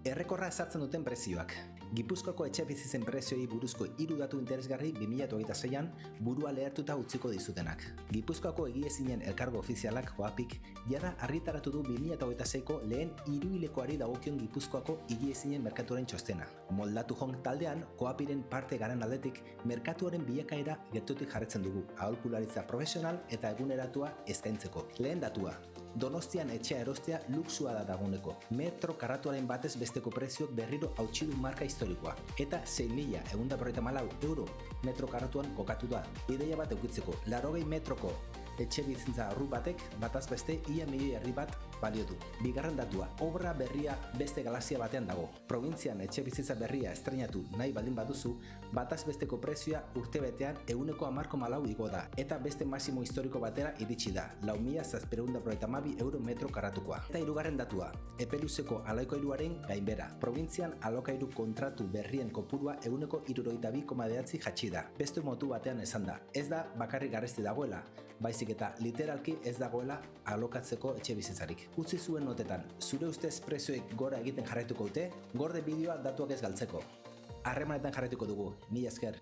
Errekorra ezartzen duten prezioak. Gipuzkoako etxebizitzen prezioei buruzko 3 datu interesgarri 2026an burua lehertuta utziko dizutenak. Gipuzkoako egiezinen elkargo ofizialak Coapik jada argitaratu du 2026ko lehen hiruhilekoari dagokion Gipuzkoako egiezinen merkatuaren txostena. Moldatu Hong taldean Coapiren parte garen aldetik merkatuaren bilakaera gertutik jarretzen dugu, aholkularitza profesional eta eguneratua eskaintzeko. Lehen datua. Donostian etxea erostea luxua da dagoeneko. Metro karratuaren batez besteko preziok berriro hautsi du marka historikoa. Eta 6.154 euro metro karratuan kokatu da. Ideia bat eukitzeko, 80 metroko etxe bizitza arru batek bataz beste ia milioi bat balio du. Bigarren datua, obra berria beste galaxia batean dago. Probintzian etxe bizitza berria estreinatu nahi baldin baduzu, bataz besteko prezioa urtebetean 10,4 igo da, eta beste maximo historiko batera iritsi da, 4.792 euro metro karratukoa. Eta hirugarren datua, epeluzeko alokairuaren gainbera. Probintzian alokairu kontratu berrien kopurua 62,9 jatsi da. Beste motu batean esan da, ez da bakarrik garesti dagoela, baizik eta literalki ez dagoela alokatzeko etxe bizitzarik. Utzi zuen notetan, zure ustez prezioek gora egiten jarraituko dute, gorde bideoa datuak ez galtzeko. Harremanetan jarraituko dugu, mila esker.